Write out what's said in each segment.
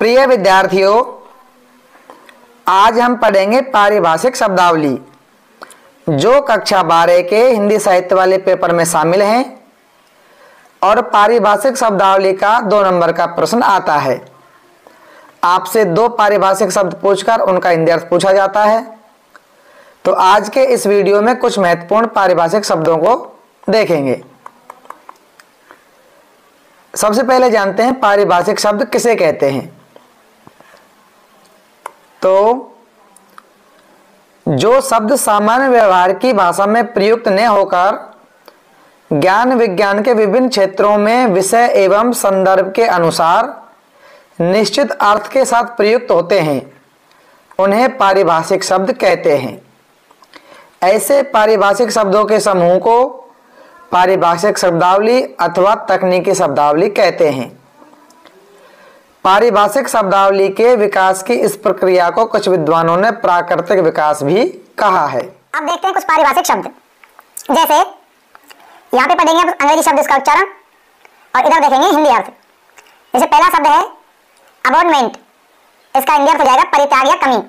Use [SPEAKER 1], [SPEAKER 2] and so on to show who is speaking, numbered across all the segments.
[SPEAKER 1] प्रिय विद्यार्थियों, आज हम पढ़ेंगे पारिभाषिक शब्दावली जो कक्षा 12 के हिंदी साहित्य वाले पेपर में शामिल हैं। और पारिभाषिक शब्दावली का 2 नंबर का प्रश्न आता है। आपसे 2 पारिभाषिक शब्द पूछकर उनका हिंदी अर्थ पूछा जाता है। तो आज के इस वीडियो में कुछ महत्वपूर्ण पारिभाषिक शब्दों को देखेंगे। सबसे पहले जानते हैं पारिभाषिक शब्द किसे कहते हैं। तो जो शब्द सामान्य व्यवहार की भाषा में प्रयुक्त न होकर ज्ञान विज्ञान के विभिन्न क्षेत्रों में विषय एवं संदर्भ के अनुसार निश्चित अर्थ के साथ प्रयुक्त होते हैं, उन्हें पारिभाषिक शब्द कहते हैं। ऐसे पारिभाषिक शब्दों के समूह को पारिभाषिक शब्दावली अथवा तकनीकी शब्दावली कहते हैं। पारिभाषिक शब्दावली के विकास की इस प्रक्रिया को कुछ विद्वानों ने प्राकृतिक विकास भी कहा है।
[SPEAKER 2] अब देखते हैं कुछ पारिभाषिक शब्द। जैसे यहाँ पे पढ़ेंगे अब अंग्रेजी शब्द, इसका उच्चारण, और इधर देखेंगे हिंदी अर्थ। जैसे पहला शब्द है अबॉर्डमेंट, इसका हिंदी अर्थ हो जाएगा परित्याग या कमी।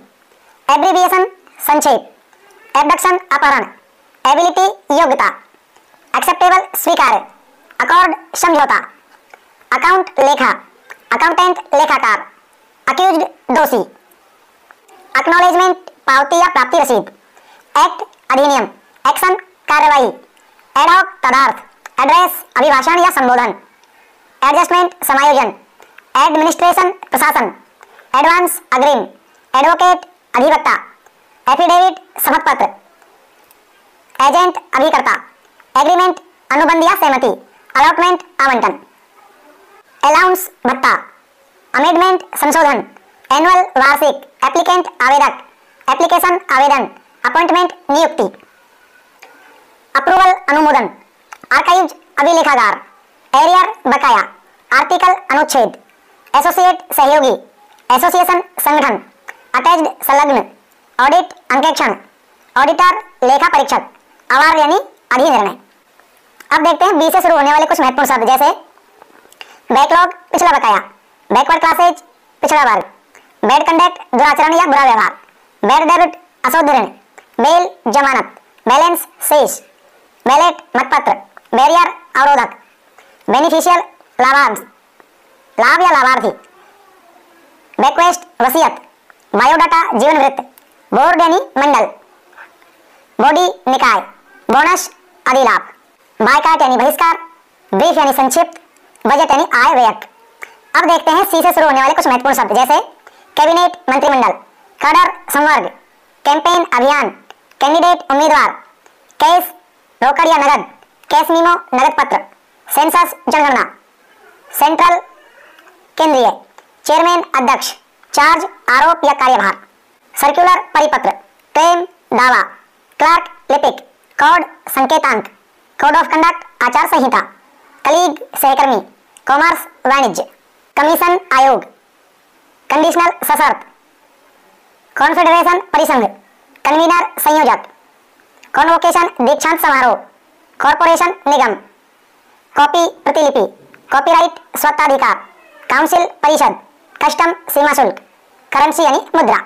[SPEAKER 2] एब्रीविएशन संक्षेप, एबडक्शन अपहरण, एबिलिटी योग्यता, एक्सेप्टेबल स्वीकार्य, अकॉर्ड समझौता, अकाउंट लेखा, अकाउंटेंट लेखाकार, अक्यूज्ड दोषी, एक्नॉलेजमेंट पावती या प्राप्ति रसीद, एक्ट अधिनियम, एक्शन कार्यवाही, एडहॉक तदार्थ, एड्रेस अभिभाषण या संबोधन, एडजस्टमेंट समायोजन, एडमिनिस्ट्रेशन प्रशासन, एडवांस अग्रिम, एडवोकेट अधिवक्ता, एफिडेविट शपथ पत्र, एजेंट अभिकर्ता, एग्रीमेंट अनुबंध या सहमति, अलॉटमेंट आवंटन, अलाउंस भत्ता, अमेंडमेंट संशोधन, एनुअल वार्षिक, एप्लीकेंट आवेदक, एप्लीकेशन आवेदन, अपॉइंटमेंट नियुक्ति, अप्रूवल अनुमोदन, आर्काइव्स अभिलेखागार, एरियर बकाया, आर्टिकल अनुच्छेद, एसोसिएट सहयोगी, एसोसिएशन संगठन, अटैच्ड संलग्न, ऑडिट अंकेक्षण, ऑडिटर लेखा परीक्षक, अवार्ड यानी अधिनिर्णय। अब देखते हैं बी से शुरू होने वाले कुछ महत्वपूर्ण शब्द। जैसे बैकलॉग पिछला बकाया, बैकवर्ड क्लासेज पिछड़ा वर्ग, बैड कंडक्ट दुराचरण या बुरा व्यवहार, बैड डेबिट अशुद्ध ऋण, बेल जमानत, बैलेंस शेष, बैलेट मतपत्र, बैरियर अवरोधक, बेनिफिशियल लाभांश लाभ या लाभार्थी, बेक्वेस्ट वसीयत, बायोडाटा जीवन वृत्त, बोर्ड यानी मंडल, बॉडी निकाय, बोनस अधिलाभ, बायकाट यानी बहिष्कार, ब्रीफ यानी संक्षिप्त, बजट यानी आय व्यय। अब देखते हैं सी से शुरू होने वाले कुछ महत्वपूर्ण शब्द। जैसे कैबिनेट मंत्रिमंडल, कैडर संवर्ग, कैंपेन अभियान, कैंडिडेट उम्मीदवार, कैश रोकड़ या नगद, कैश मीमो नगद पत्र, सेंसस जनगणना, सेंट्रल केंद्रीय, चेयरमैन अध्यक्ष, चार्ज आरोप या कार्यभार, सर्कुलर परिपत्र, क्लेम दावा, क्लर्क लिपिक, कोड संकेतांक, कोड ऑफ कंडक्ट आचार संहिता, कलीग सहकर्मी, कॉमर्स वाणिज्य, कमीशन आयोग, कंडीशनल सशर्त, कॉन्फेडरेशन परिसंघ, कन्वीनर संयोजक, कॉन्वोकेशन दीक्षांत समारोह, कॉर्पोरेशन निगम, कॉपी प्रतिलिपि, कॉपीराइट स्वत्वाधिकार, काउंसिल परिषद, कस्टम सीमा शुल्क, करेंसी यानी मुद्रा।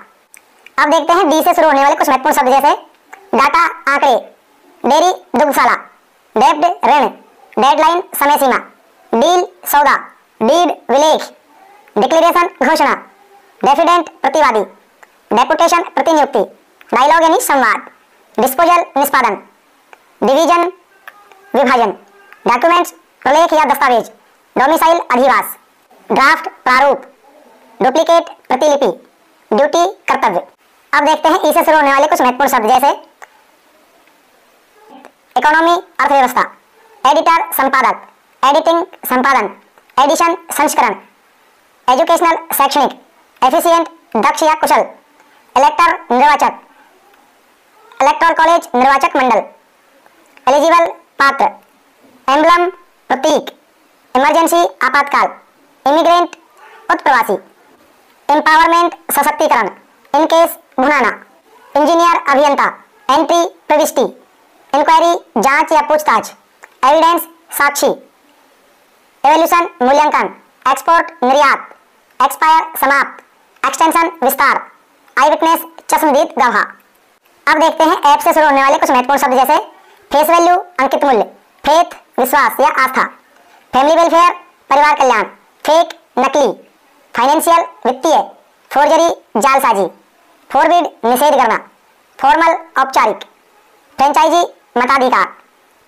[SPEAKER 2] अब देखते हैं डी से शुरू होने वाले कुछ महत्वपूर्ण शब्द। जैसे डाटा आंकड़े, डेयरी दुग्धशाला, डेब्ट ऋण, डेडलाइन समय सीमा, डील सौदा, डीड विलेख, डिक्लेरेशन घोषणा, डेफिडेंट प्रतिवादी, डेपुटेशन प्रतिनियुक्ति, डायलॉग यानी संवाद, डिस्पोजल निष्पादन, डिवीजन विभाजन, डॉक्यूमेंट्स प्रलेख या दस्तावेज, डोमिसाइल अधिवास, ड्राफ्ट प्रारूप, डुप्लीकेट प्रतिलिपि, ड्यूटी कर्तव्य। अब देखते हैं ई से शुरू होने वाले कुछ महत्वपूर्ण शब्द। जैसे इकोनॉमी अर्थव्यवस्था, एडिटर संपादक, एडिटिंग संपादन, एडिशन संस्करण, एजुकेशनल शैक्षणिक, एफिशिएंट दक्ष या कुशल, इलेक्टर निर्वाचक, इलेक्टोरल कॉलेज निर्वाचक मंडल, एलिजिबल पात्र, एम्बलम प्रतीक, इमरजेंसी आपातकाल, इमिग्रेंट उत्प्रवासी, एम्पावरमेंट सशक्तिकरण, इनकेस भुनाना, इंजीनियर अभियंता, एंट्री प्रविष्टि, इंक्वायरी जांच या पूछताछ, एविडेंस साक्षी, एवोल्यूशन मूल्यांकन, एक्सपोर्ट निर्यात, एक्सपायर समाप्त, एक्सटेंशन विस्तार, आई विटनेस चश्मदीद गवाह। अब देखते हैं ऐप से शुरू होने वाले कुछ महत्वपूर्ण शब्द जैसे फेस वैल्यू अंकित मूल्य, फेथ विश्वास या आस्था, फैमिली वेलफेयर परिवार कल्याण, फेक नकली, फाइनेंशियल वित्तीय, फोर्जरी जालसाजी, फॉरबिड निषेध करना, फॉर्मल औपचारिक, फ्रेंचाइजी मताधिकार,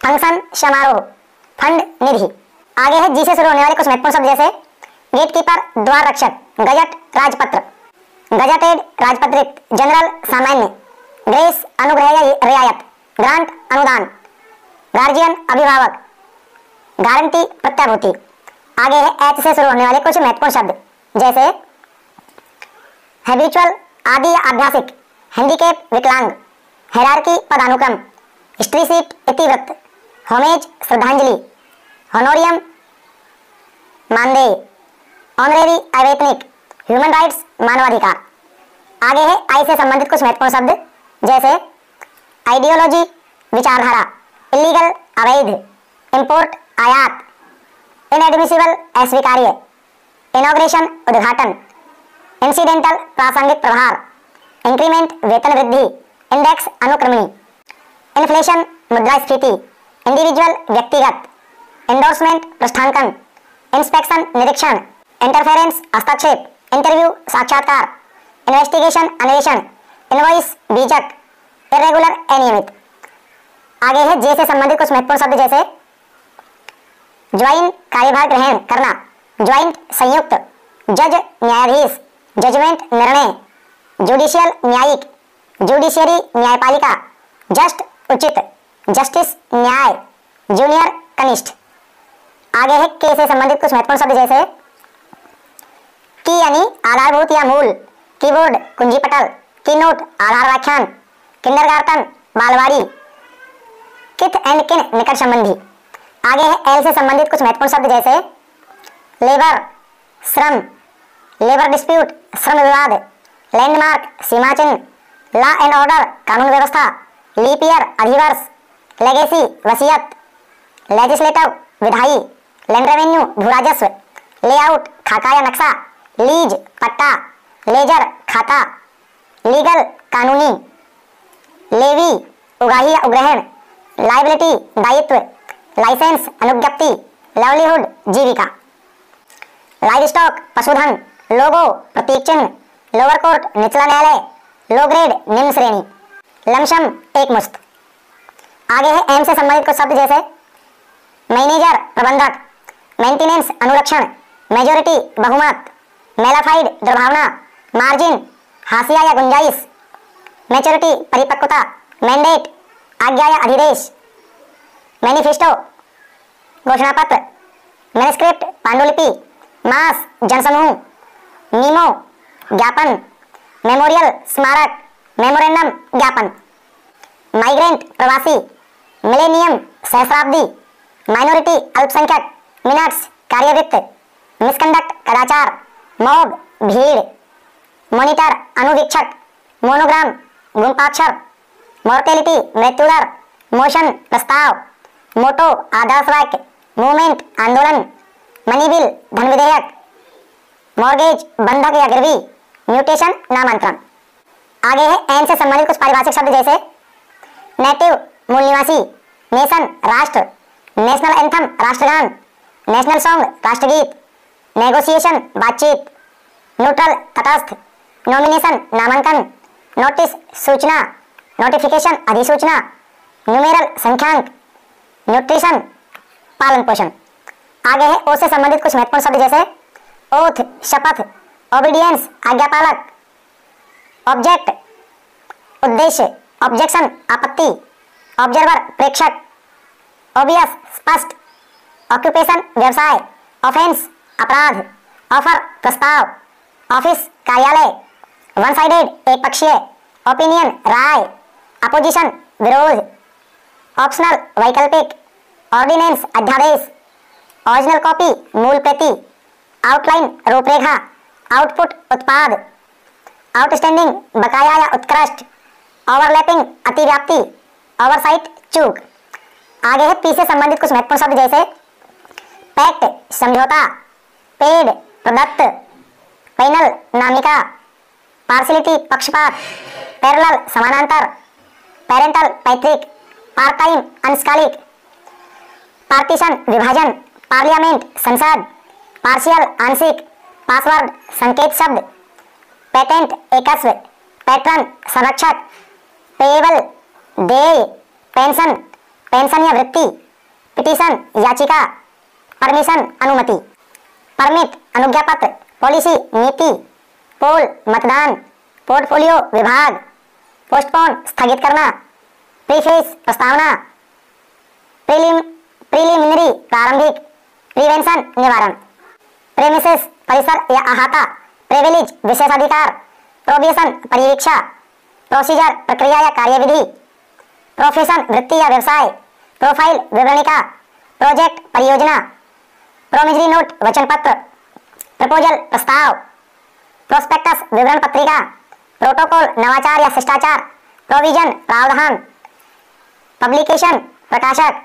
[SPEAKER 2] फंक्शन समारोह, फंड निधि। आगे है जी से शुरू होने वाले कुछ महत्वपूर्ण शब्द जैसे गेटकीपर द्वार रक्षक, गजट राजपत्र, गजटेड राजपत्रित, जनरल सामान्य, ग्रेस अनुग्रह या रियायत, ग्रांट अनुदान, गार्जियन अभिभावक, गारंटी प्रत्याभूति। आगे है एच से शुरू होने वाले कुछ महत्वपूर्ण शब्द जैसे हैबिचुअल आदि या आभ्यासिक, हैंडीकेप विकलांग, हेरारकी पदानुक्रम, हिस्ट्री सीट इतिवृत्त, होमेज श्रद्धांजलि, होनोरियम मानदेय, ऑनरेरी अवैतनिक, ह्यूमन राइट्स मानवाधिकार। आगे है आई से संबंधित कुछ महत्वपूर्ण शब्द जैसे आइडियोलॉजी विचारधारा, इलीगल अवैध, इंपोर्ट आयात, इनएडमिसिबल अस्वीकार्य, इनॉग्रेशन उद्घाटन, इंसिडेंटल प्रासंगिक प्रभार, इंक्रीमेंट वेतन वृद्धि, इंडेक्स अनुक्रमणी, इन्फ्लेशन मुद्रास्फीति, इंडिविजुअल व्यक्तिगत, एंडोर्समेंट पृष्ठांकन, इंस्पेक्शन निरीक्षण, इंटरफेरेंस हस्तक्षेप, इंटरव्यू साक्षात्कार, इन्वेस्टिगेशन अन्वेषण, इनवॉइस बीजक, इरेगुलर अनियमित। आगे है जे से संबंधित कुछ महत्वपूर्ण शब्द जैसे ज्वाइन कार्यभार ग्रहण करना, ज्वाइंट संयुक्त, जज न्यायाधीश, जजमेंट निर्णय, जुडिशियल न्यायिक, जुडिशियरी न्यायपालिका, जस्ट उचित, जस्टिस न्याय, जूनियर कनिष्ठ। आगे है के से संबंधित कुछ महत्वपूर्ण शब्द जैसे की यानी आधारभूत या मूल, कीबोर्ड कुंजी पटल, कीनोट आधार व्याख्यान, किंडरगार्टन बालवाड़ी, किथ एंड किन निकट संबंधी। आगे है एल से संबंधित कुछ महत्वपूर्ण शब्द जैसे लेबर श्रम, लेबर डिस्प्यूट श्रम विवाद, लैंडमार्क सीमा चिन्ह, लॉ एंड ऑर्डर कानून व्यवस्था, लीप ईयर अधिवर्ष, लेगेसी वसीयत, लेजिस्लेटिव विधायी, लैंड रेवेन्यू भू राजस्व, लेआउट खाका या नक्शा, लीज पट्टा, लेजर खाता, लीगल कानूनी, लेवी उगाही या उग्रहण, लाइबिलिटी दायित्व, लाइसेंस अनुज्ञप्ति, लाइवलीहुड जीविका। लाइव स्टॉक पशुधन, लोगो प्रतीक चिन्ह, लोअर कोर्ट निचला न्यायालय, लो ग्रेड निम्न श्रेणी, लमशम एक मुश्त। आगे है एम से संबंधित कुछ शब्द जैसे मैनेजर प्रबंधक, मेंटेनेंस अनुरक्षण, मेजोरिटी बहुमत, मेलाफाइड दुर्भावना, मार्जिन हाशिया या गुंजाइश, मैच्योरिटी परिपक्वता, मैंडेट आज्ञा या अधिदेश, मैनिफेस्टो घोषणा पत्र, मैन्युस्क्रिप्ट पांडुलिपि, मास जनसमूह, मीमो ज्ञापन, मेमोरियल स्मारक, मेमोरेंडम ज्ञापन, माइग्रेंट प्रवासी, मिलेनियम सहस्राब्दी, माइनॉरिटी अल्पसंख्यक, मिनट्स कार्यवृत्त, मिसकंडक्ट कदाचार, मॉब भीड़, मॉनिटर अनुवीक्षक, मोनोग्राम गुंपाक्षर, मॉर्टेलिटी मृत्यु दर, मोशन प्रस्ताव, मोटो आदर्श वाक्य, मूवमेंट आंदोलन, मनी बिल धन विधेयक, मॉर्गेज बंधक या गिरवी, म्यूटेशन नामांतरण। आगे है एन से संबंधित कुछ पारिभाषिक शब्द जैसे नेटिव मूल निवासी, नेशन राष्ट्र, नेशनल एंथम राष्ट्रगान, नेशनल सॉन्ग राष्ट्रगीत, नेगोशिएशन बातचीत, न्यूट्रल तटस्थ, नॉमिनेशन नामांकन, नोटिस सूचना, नोटिफिकेशन अधिसूचना, न्यूमेरल संख्यांक, न्यूट्रिशन पालन पोषण। आगे है ओ से संबंधित कुछ महत्वपूर्ण शब्द जैसे ओथ शपथ, ओबीडियंस आज्ञापालक, ऑब्जेक्ट उद्देश्य, ऑब्जेक्शन आपत्ति, ऑब्जर्वर प्रेक्षक, ऑब्वियस स्पष्ट, ऑक्यूपेशन व्यवसाय, ऑफेंस अपराध, ऑफर प्रस्ताव, ऑफिस कार्यालय, वन साइडेड एक पक्षीय, ओपिनियन राय, अपोजिशन विरोध, ऑप्शनल वैकल्पिक, ऑर्डिनेंस अध्यादेश, ओरिजिनल कॉपी मूल प्रति, आउटलाइन रूपरेखा, आउटपुट उत्पाद, आउटस्टैंडिंग बकाया या उत्कृष्ट, ओवरलैपिंग अतिव्याप्ति, ओवरसाइट चूक। आगे है पी से संबंधित कुछ महत्वपूर्ण शब्द जैसे पैक्ट समझौता, पेड प्रदत्त, पैनल नामिका, पार्शियलिटी पक्षपात, पैरेलल समानांतर, पेरेंटल पैतृक, पार्ट टाइम अंशकालिक, पार्टीशन विभाजन, पार्लियामेंट संसद, पार्शियल आंशिक, पासवर्ड संकेत शब्द, पेटेंट एकस्व, पैट्रन संरक्षक, पेएबल देय, पेंशन पेंशन या वृत्ति, पिटीशन याचिका, परमिशन अनुमति, परमिट अनुज्ञा पत्र, पॉलिसी नीति, पोल मतदान, पोर्टफोलियो विभाग, पोस्टपोन स्थगित करना, प्रीफेस प्रस्तावना, प्रीलिमिनरी प्रारंभिक, प्रिवेंशन निवारण, प्रेमिसेस परिसर या अहाता, प्रिविलेज विशेषाधिकार, प्रोबेशन परिवीक्षा, प्रोसीजर प्रक्रिया या कार्यविधि, प्रोफेशन वृत्ति या व्यवसाय, प्रोफाइल विवरणिका, प्रोजेक्ट परियोजना, प्रोमिजरी नोट वचन पत्र, प्रपोजल प्रस्ताव, प्रोस्पेक्टस विवरण पत्रिका, प्रोटोकॉल नवाचार या शिष्टाचार, प्रोविजन प्रावधान, पब्लिकेशन प्रकाशक,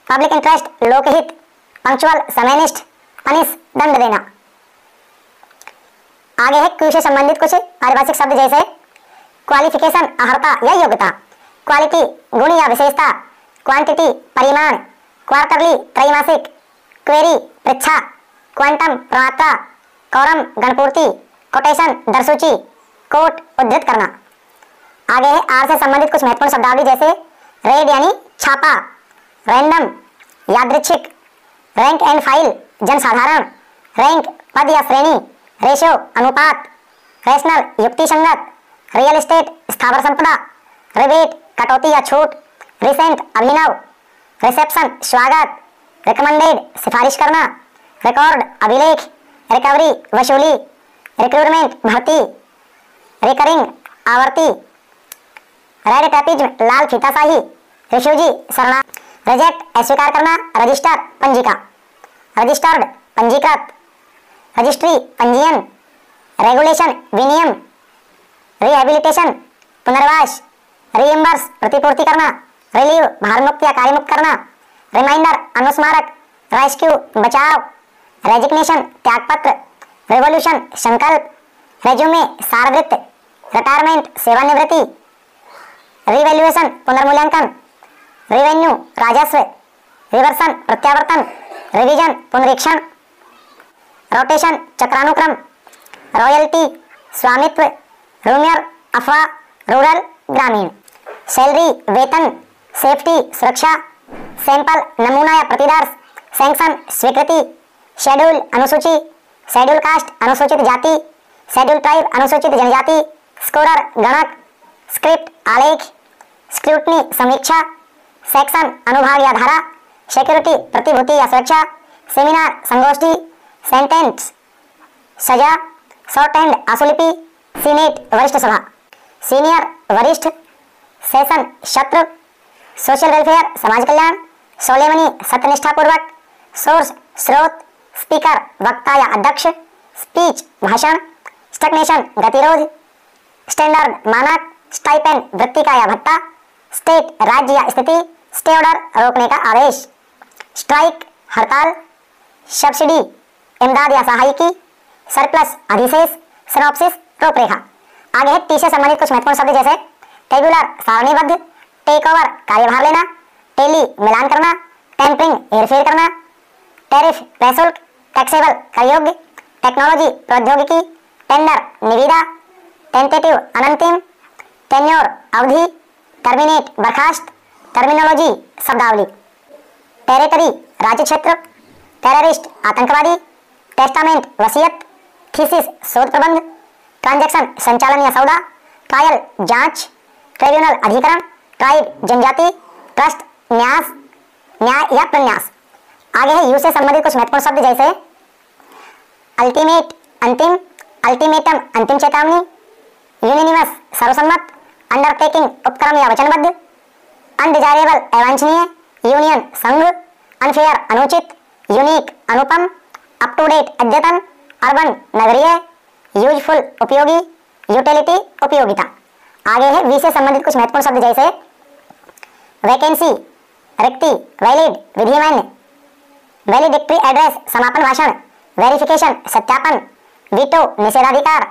[SPEAKER 2] पब्लिक इंटरेस्ट लोकहित, पंक्चुअल समयनिष्ठ, पनिश दंड देना। आगे है क्यू से संबंधित कुछ पारिभाषिक शब्द जैसे क्वालिफिकेशन अर्हता या योग्यता, क्वालिटी गुण या विशेषता, क्वांटिटी परिमाण, क्वार्टरली त्रैमासिक, क्वेरी पृच्छा, क्वांटम प्रमात्रा, कॉरम गणपूर्ति, कोटेशन दरसूची, कोट उद्धृत करना। आगे है आर से संबंधित कुछ महत्वपूर्ण शब्दावली जैसे रेड यानी छापा, रैंडम यादृच्छिक, रैंक एंड फाइल जनसाधारण, रैंक पद या श्रेणी, रेशियो अनुपात, रैशनल युक्तिसंगत, रियल एस्टेट स्थावर संपदा, रिबेट कटौती या छूट, रिसेंट अभिनव, रिसेप्शन स्वागत, रिकमेंडेड सिफारिश करना, रिकॉर्ड अभिलेख, रिकवरी वसूली, रिक्रूटमेंट भर्ती, रिकरिंग आवर्ती, रेड टैपिज्म लाल फीताशाही, रिफ्यूजी शरणा, रिजेक्ट अस्वीकार करना, रजिस्टर पंजिका, रजिस्टर्ड पंजीकृत, रजिस्ट्री पंजीयन, रेगुलेशन विनियम, रिहेबिलिटेशन पुनर्वास, रीइंबर्स प्रतिपूर्ति करना, रिलीव भारमुक्त या कार्यमुक्त करना, रिमाइंडर अनुस्मारक, रेस्क्यू बचाव, रेजिग्नेशन त्यागपत्र, रिवोल्यूशन संकल्प, रेज्यूमे सारवृत्त, रिटायरमेंट सेवानिवृत्ति, रिवैल्यूएशन पुनर्मूल्यांकन, रिवेन्यू राजस्व, रिवर्सन प्रत्यावर्तन, रिवीजन पुनरीक्षण, रोटेशन चक्रानुक्रम, रॉयल्टी स्वामित्व, रूमियर अफवाह रूरल ग्रामीण, सैलरी वेतन, सेफ्टी सुरक्षा, सैंपल नमूना या प्रतिदर्श, सैंक्शन स्वीकृति, शेड्यूल अनुसूची, शेड्यूल कास्ट अनुसूचित जाति, शेड्यूल ट्राइब अनुसूचित जनजाति, स्कोरर गणक, स्क्रिप्ट आलेख, स्क्रूटनी समीक्षा, सेक्शन अनुभाग या धारा, सिक्योरिटी प्रतिभूति या सुरक्षा, सेमिनार संगोष्ठी, सेंटेंस सजा, शॉर्ट हैंड आशुलिपि, सीनेट वरिष्ठ सभा, सीनियर वरिष्ठ, सेशन शत्रु, सोशल वेलफेयर समाज कल्याण, सोलेमनी सत्यनिष्ठापूर्वक, सोर्स स्रोत, स्पीकर वक्ता या अध्यक्ष, स्पीच भाषण, स्टैग्नेशन गतिरोध, स्टैंडर्ड मानक, स्टाइपेंड वृत्ति का या भत्ता, स्टेट राज्य या स्थिति, स्टे ऑर्डर रोकने का आदेश, स्ट्राइक हड़ताल, सब्सिडी इमदाद या सहायकी, सरप्लस अधिशेष, सिनॉप्सिस रूपरेखा। आगे है टी से संबंधित कुछ महत्वपूर्ण शब्द जैसे टेबुलर सारणीबद्ध, टेक ओवर कार्यभार लेना, टेली मिलान करना, टेम्परिंग हेरफेर करना, टैरिफ प्रशुल्क, टैक्सेबल कर योग्य, टेक्नोलॉजी प्रौद्योगिकी, टेंडर निविदा, टेंटेटिव अनंतिम, टेन्योर अवधि, टर्मिनेट बर्खास्त, टर्मिनोलॉजी शब्दावली, टेरिटरी राज्य क्षेत्र, टेररिस्ट आतंकवादी, टेस्टामेंट वसीयत, थीसिस शोध प्रबंध, ट्रांजैक्शन संचालन या सौदा, ट्रायल जांच, ट्रिब्यूनल अधिकरण, ट्राइब जनजाति, ट्रस्ट न्यास न्याय या प्रन्यास। आगे है यू से संबंधित कुछ महत्वपूर्ण शब्द जैसे अल्टीमेट अंतिम, अल्टीमेटम अंतिम चेतावनी, यूनिनिमस सर्वसम्मत, अंडरटेकिंग उपक्रम या वचनबद्ध, अनडिजायरेबल अवांछनीय, यूनियन संघ, अनफेयर अनुचित, यूनिक अनुपम, अप टू डेट अद्यतन, अर्बन नगरीय, यूजफुल उपयोगी, यूटिलिटी उपयोगिता। आगे है वी से संबंधित कुछ महत्वपूर्ण शब्द जैसे वैकेंसी रिक्ति, वैलिड विधिमान्य, वैलिडिक्टरी एड्रेस समापन भाषण, वेरिफिकेशन सत्यापन, वीटो निषेधाधिकार,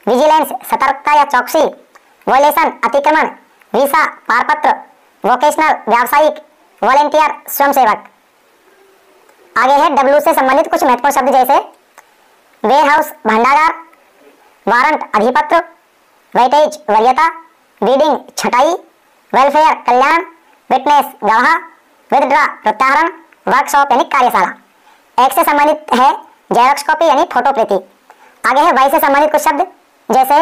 [SPEAKER 2] विजिलेंस सतर्कता या चौकसी, वॉयलेशन अतिक्रमण, वीसा पारपत्र, वोकेशनल व्यावसायिक, वॉलेंटियर स्वयंसेवक। आगे है डब्ल्यू से संबंधित कुछ महत्वपूर्ण शब्द जैसे वेयरहाउस भंडागार, वारंट अधिपत्र, वेटेज वरीयता, बीडिंग छटाई, वेलफेयर कल्याण, विटनेस गवाह, विथड्रा प्रत्याहरण, वर्कशॉप यानी कार्यशाला। एक से संबंधित है जेरॉक्स कॉपी यानी फोटो प्रति। आगे है वाई से संबंधित कुछ शब्द जैसे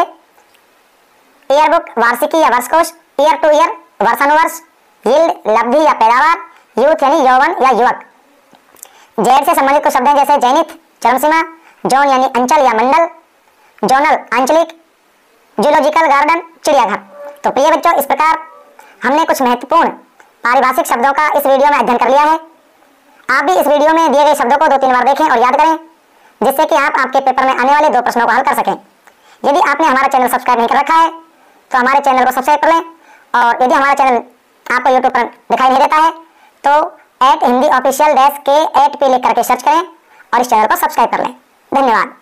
[SPEAKER 2] ईयर बुक वार्षिकी या वर्षकोश, ईयर टू ईयर वर्षानुवर्ष, यील्ड लब्धि या पैदावार, यूथ यानी यौवन या युवक। जेड से संबंधित कुछ शब्द हैं जैसे जैनिथ चरमसीमा, जोन यानी अंचल या मंडल, जोनल आंचलिक, जूलॉजिकल गार्डन चिड़ियाघर। तो प्रिय बच्चों, इस प्रकार हमने कुछ महत्वपूर्ण पारिभाषिक शब्दों का इस वीडियो में अध्ययन कर लिया है। आप भी इस वीडियो में दिए गए शब्दों को 2-3 बार देखें और याद करें, जिससे कि आप आपके पेपर में आने वाले 2 प्रश्नों को हल कर सकें। यदि आपने हमारा चैनल सब्सक्राइब नहीं कर रखा है तो हमारे चैनल को सब्सक्राइब कर लें, और यदि हमारा चैनल आपको यूट्यूब पर दिखाई नहीं देता है तो @hindiofficial-k8p लिख करके सर्च करें और इस चैनल को सब्सक्राइब कर लें। धन्यवाद।